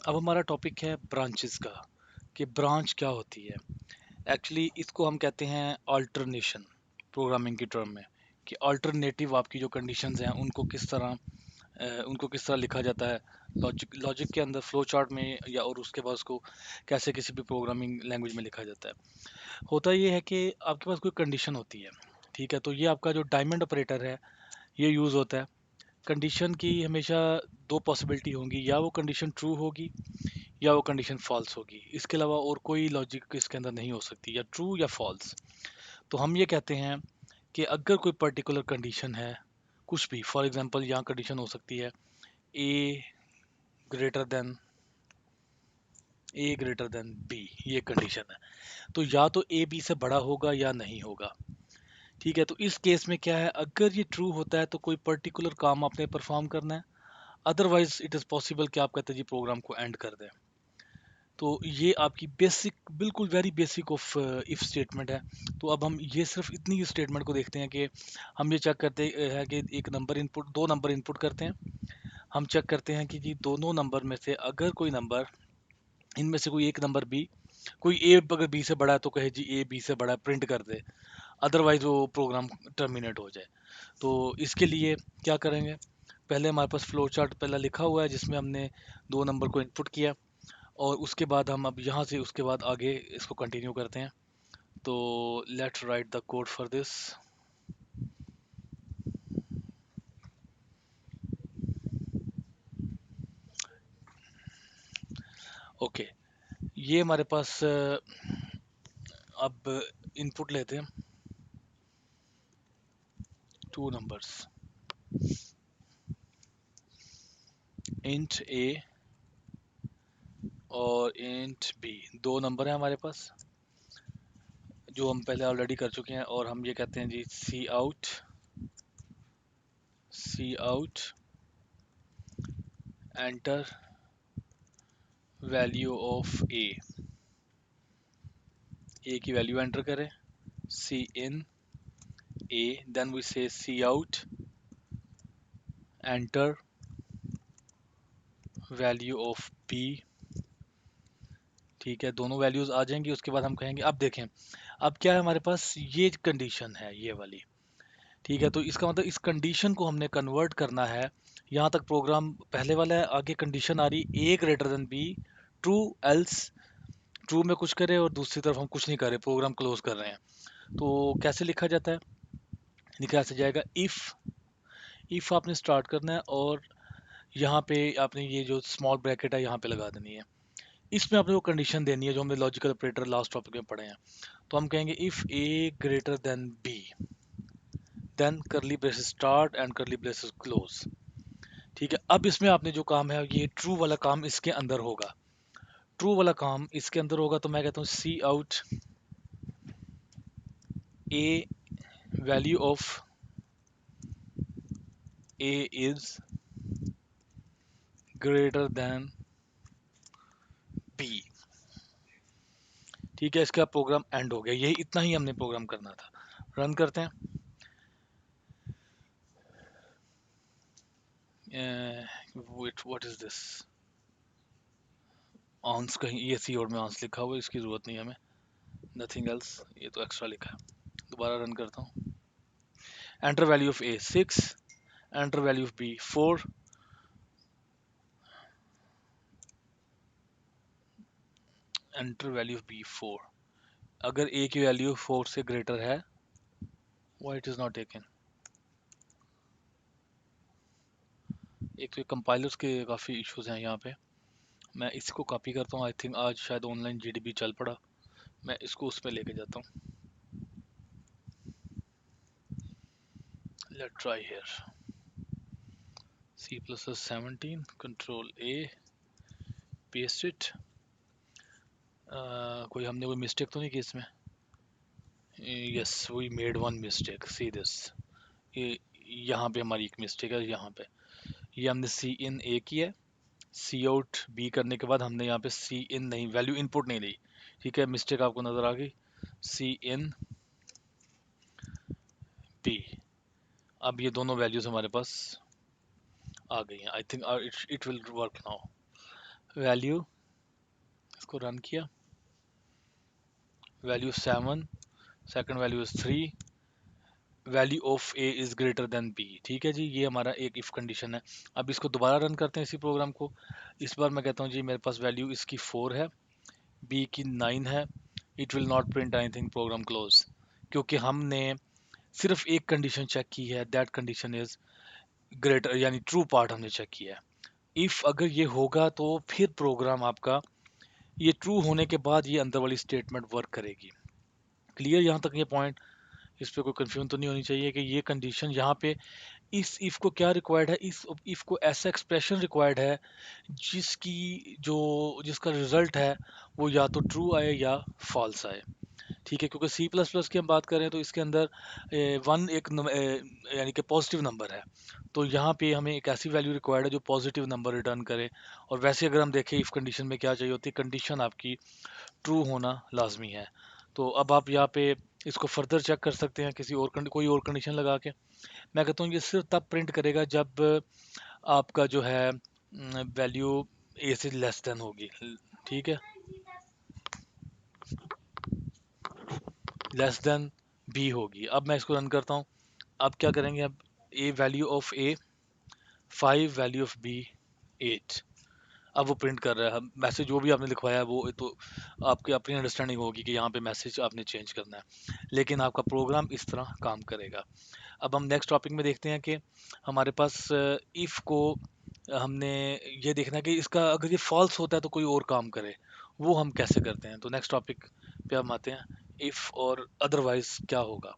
अब हमारा टॉपिक है ब्रांचेस का, कि ब्रांच क्या होती है। एक्चुअली इसको हम कहते हैं अल्टरनेशन प्रोग्रामिंग की टर्म में, कि अल्टरनेटिव आपकी जो कंडीशंस हैं उनको किस तरह लिखा जाता है लॉजिक लॉजिक के अंदर, फ्लो चार्ट में, या और उसके बाद उसको कैसे किसी भी प्रोग्रामिंग लैंग्वेज में लिखा जाता है। होता ये है कि आपके पास कोई कंडीशन होती है, ठीक है, तो ये आपका जो डायमंड ऑपरेटर है ये यूज़ होता है। कंडीशन की हमेशा दो पॉसिबिलिटी होंगी, या वो कंडीशन ट्रू होगी या वो कंडीशन फॉल्स होगी। इसके अलावा और कोई लॉजिक इसके अंदर नहीं हो सकती, या ट्रू या फॉल्स। तो हम ये कहते हैं कि अगर कोई पर्टिकुलर कंडीशन है, कुछ भी, फॉर एग्जांपल यहाँ कंडीशन हो सकती है ए ग्रेटर देन बी, ये कंडीशन है। तो या तो ए बी से बड़ा होगा या नहीं होगा। ठीक है, तो इस केस में क्या है, अगर ये ट्रू होता है तो कोई पर्टिकुलर काम आपने परफॉर्म करना है, अदरवाइज इट इज़ पॉसिबल कि आप कहते हैं जी प्रोग्राम को एंड कर दें। तो ये आपकी बेसिक, बिल्कुल very basic of if statement है। तो अब हम ये सिर्फ इतनी स्टेटमेंट को देखते हैं कि हम ये चेक करते हैं कि एक नंबर इनपुट, दो नंबर इनपुट करते हैं। हम चेक करते हैं कि जी दोनों नंबर में से अगर कोई नंबर, इनमें से कोई एक नंबर बी, कोई ए अगर बी से बड़ा है तो कहे जी ए बी से बड़ा है, प्रिंट कर दे, अदरवाइज वो प्रोग्राम टर्मिनेट हो जाए। तो इसके लिए क्या करेंगे, पहले हमारे पास फ्लो चार्ट पहला लिखा हुआ है जिसमें हमने दो नंबर को इनपुट किया, और उसके बाद हम अब यहाँ से उसके बाद आगे इसको कंटिन्यू करते हैं। तो let's write the code for this. Okay, ये हमारे पास अब इनपुट लेते हैं टू नंबर्स, इंट ए और इंट बी, दो नंबर है हमारे पास जो हम पहले ऑलरेडी कर चुके हैं, और हम ये कहते हैं जी सी आउट एंटर वैल्यू ऑफ ए की वैल्यू एंटर करें, सी इन ए, then we say C out enter value of B. ठीक है, दोनों वैल्यूज आ जाएंगी। उसके बाद हम कहेंगे, अब देखें, अब क्या है हमारे पास, ये कंडीशन है ये वाली। ठीक है, तो इसका मतलब इस कंडीशन को हमने कन्वर्ट करना है। यहाँ तक प्रोग्राम पहले वाला है, आगे कंडीशन आ रही A greater than B, true else, true में कुछ करें और दूसरी तरफ हम कुछ नहीं कर रहे, प्रोग्राम क्लोज कर रहे हैं। तो कैसे लिखा जाता है, लिखा ऐसे जाएगा, इफ आपने स्टार्ट करना है, और यहाँ पे आपने ये जो स्मॉल ब्रैकेट है यहाँ पे लगा देनी है। इसमें आपने वो कंडीशन देनी है जो हमने लॉजिकल ऑपरेटर लास्ट टॉपिक में पढ़े हैं। तो हम कहेंगे if A greater than B, then curly braces start and curly braces close. ठीक है, अब इसमें आपने जो काम है ये ट्रू वाला काम इसके अंदर होगा। ट्रू वाला काम इसके अंदर होगा, तो मैं कहता हूँ C out A value of A is greater than B. ठीक है, इसका प्रोग्राम एंड हो गया, यही इतना ही हमने प्रोग्राम करना था। रन करते हैं। व्हाट इज दिस, ऑन्स, कहीं ये सी और में ऑन्स लिखा हुआ है, इसकी ज़रूरत नहीं है हमें, नथिंग एल्स, ये तो एक्स्ट्रा लिखा है। दोबारा रन करता हूँ। Enter value of A 6, enter value of B 4, enter value of B 4। अगर ए की वैल्यू 4 से ग्रेटर है, why it is not taken. एक तो कंपाइलर्स के काफ़ी इश्यूज हैं यहाँ पे। मैं इसको कॉपी करता हूँ, आई थिंक आज शायद ऑनलाइन जीडीबी चल पड़ा, मैं इसको उसमें लेके जाता हूँ। Let try here, C++17, control A, paste it. कोई हमने कोई मिस्टेक तो नहीं की इसमें? Yes, we made one mistake, see this, ये यहाँ पे हमारी एक मिस्टेक है। यहाँ पे ये हमने सी इन ए किया, सी आउट बी करने के बाद हमने यहाँ पे सी इन नहीं, वैल्यू इनपुट नहीं ली। ठीक है, मिस्टेक आपको नज़र आ गई, सी इन बी। अब ये दोनों वैल्यूज हमारे पास आ गई हैं, I think it will work now. Value, इसको रन किया, value 7, second value is 3, value of A is greater than B. ठीक है जी, ये हमारा एक इफ कंडीशन है। अब इसको दोबारा रन करते हैं इसी प्रोग्राम को। इस बार मैं कहता हूँ जी मेरे पास वैल्यू इसकी 4 है, बी की 9 है, it will not print anything, program close. क्योंकि हमने सिर्फ एक कंडीशन चेक की है, दैट कंडीशन इज ग्रेटर, यानी ट्रू पार्ट हमने चेक किया है। इफ अगर ये होगा तो फिर प्रोग्राम आपका ये ट्रू होने के बाद ये अंदर वाली स्टेटमेंट वर्क करेगी। क्लियर यहाँ तक ये पॉइंट? इस पे कोई कंफ्यूजन तो नहीं होनी चाहिए कि ये कंडीशन यहाँ पे इस इफ को क्या रिक्वायर्ड है, इस इफ को ऐसा एक्सप्रेशन रिक्वायर्ड है जिसकी जो जिसका रिजल्ट है वो या तो ट्रू आए या फॉल्स आए। ठीक है, क्योंकि सी प्लस प्लस की हम बात करें तो इसके अंदर वन एक यानी कि पॉजिटिव नंबर है, तो यहाँ पे हमें एक ऐसी वैल्यू रिक्वायर्ड है जो पॉजिटिव नंबर रिटर्न करे। और वैसे अगर हम देखें इफ कंडीशन में क्या चाहिए होती है, कंडीशन आपकी ट्रू होना लाजमी है। तो अब आप यहाँ पे इसको फर्दर चेक कर सकते हैं किसी और कोई और कंडीशन लगा के। मैं कहता हूँ ये सिर्फ तब प्रिंट करेगा जब आपका जो है वैल्यू ए से लेस देन होगी। ठीक है, लेस देन बी होगी। अब मैं इसको रन करता हूँ। अब क्या करेंगे, अब A value of A 5, value of B 8। अब वो प्रिंट कर रहा है मैसेज, जो भी आपने लिखवाया है वो तो आपकी अपनी अंडरस्टैंडिंग होगी कि यहाँ पे मैसेज आपने चेंज करना है, लेकिन आपका प्रोग्राम इस तरह काम करेगा। अब हम नेक्स्ट टॉपिक में देखते हैं कि हमारे पास इफ़ को हमने ये देखना है कि इसका अगर ये फॉल्स होता है तो कोई और काम करे, वो हम कैसे करते हैं। तो नेक्स्ट टॉपिक पे हम आते हैं, इफ़ और अदरवाइज क्या होगा।